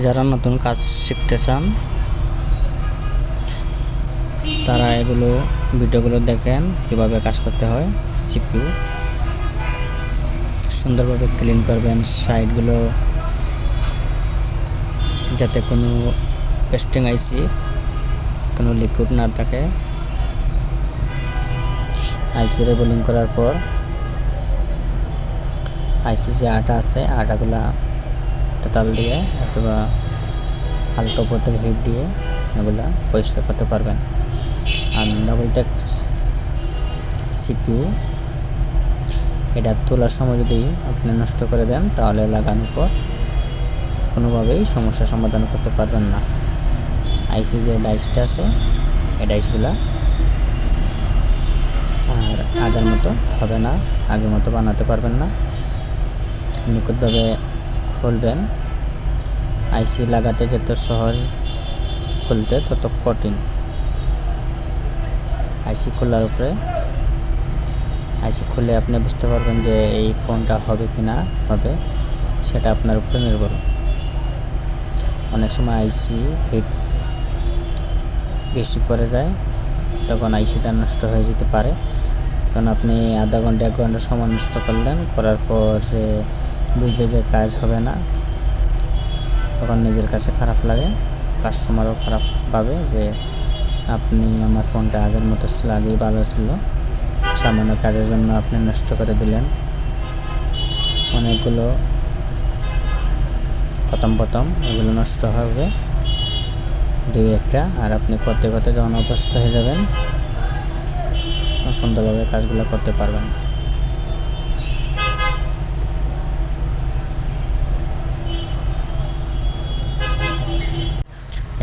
যারা নতুন কাজ শিখতে চান তারা এগুলো ভিডিওগুলো দেখেন কিভাবে কাজ করতে হয়। সিপিইউ সুন্দরভাবে ক্লিন করবেন, সাইডগুলো যাতে কোনো পেস্টিং আইসি কোনো লিকুইড না থাকে। আইসি রেবলিং করার পর আইসি যে আটা আছে আটাগুলা তেতাল দিয়ে অথবা হালকা উপর থেকে হিট দিয়ে এগুলা পরিষ্কার করতে পারবেন। আর ডাবল টেক সিপিইউ এটা তোলার সময় যদি আপনি নষ্ট করে দেন তাহলে লাগানোর পর কোনোভাবেই সমস্যার সমাধান করতে পারবেন না। আইসি যে ডাইসটা আছে এই ডাইসগুলা আর আগের মতো হবে না, আগের মতো বানাতে পারবেন না। নিখুঁতভাবে খুলবেন। আইসি লাগাতে যত সহজ খুলতে তত কঠিন। আইসি খোলার উপরে আইসি খুলে আপনি বুঝতে পারবেন যে এই ফোনটা হবে কি না হবে, সেটা আপনার উপরে নির্ভর। অনেক সময় আইসি হিট বেশি পড়ে যায়, তখন আইসিটা নষ্ট হয়ে যেতে পারে। তখন আপনি আধা ঘন্টা 1 ঘন্টা সময় নষ্ট করলেন, করার পর যে বুঝলে যে কাজ হবে না, তখন নিজের কাছে খারাপ লাগে, কাস্টমারও খারাপ পাবে যে আপনি আমার ফোনটা আগের মতো ছিল, আগেই ভালো ছিল, সামান্য কাজের জন্য আপনি নষ্ট করে দিলেন। অনেকগুলো প্রথম এগুলো নষ্ট হবে 2-1টা, আর আপনি করতে করতে যখন অভ্যস্ত হয়ে যাবেন সুন্দরভাবে কাজগুলো করতে পারবেন।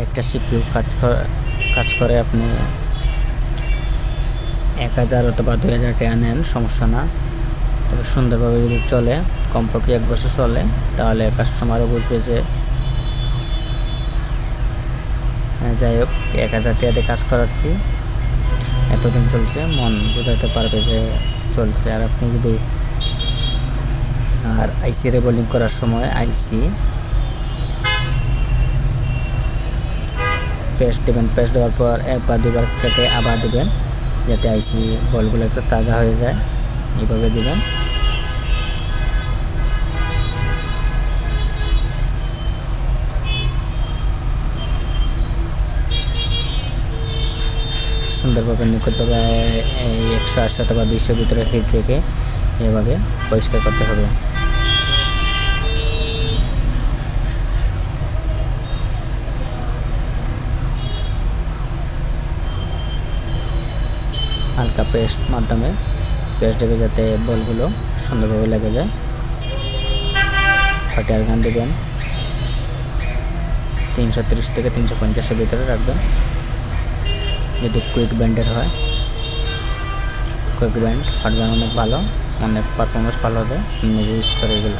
একটা সিপিইউ কাজ করে আপনি 1000 অথবা 2000 টাকা নেন, সমস্যা না। তবে সুন্দরভাবে যদি চলে, কমপক্ষে 1 বছর চলে, তাহলে কাস্টমারও বুঝবে যে যাই হোক 1000 টাকা দিয়ে কাজ করাচ্ছি, এতদিন চলছে, মন বোঝাতে পারবে যে চলছে। আর আপনি যদি আইসি রেবলিং করার সময় আইসি পেস্ট দেবেন, পেস্ট দেওয়ার পর 1 বা 2 বার কেটে আবার দেবেন, যাতে আইসি বলগুলো একটু তাজা হয়ে যায়। এইভাবে দিবেন। সুন্দরভাবে নিখুঁতভাবে 180 অথবা 200 ভিতরে হিট রেখে এভাবে পরিষ্কার করতে হবে। হালকা পেস্ট মাধ্যমে পেস্ট দেবে যাতে বলগুলো সুন্দরভাবে লেগে যায়। হট এয়ার গান দেবেন, 330 থেকে 350 ভিতরে রাখবেন। যদি কুইক ব্যান্ডের হয়, কুইক ব্যান্ড হট গান অনেক ভালো, অনেক পারফরমেন্স ভালো হবে, নিজে ইউজ করে এগুলো।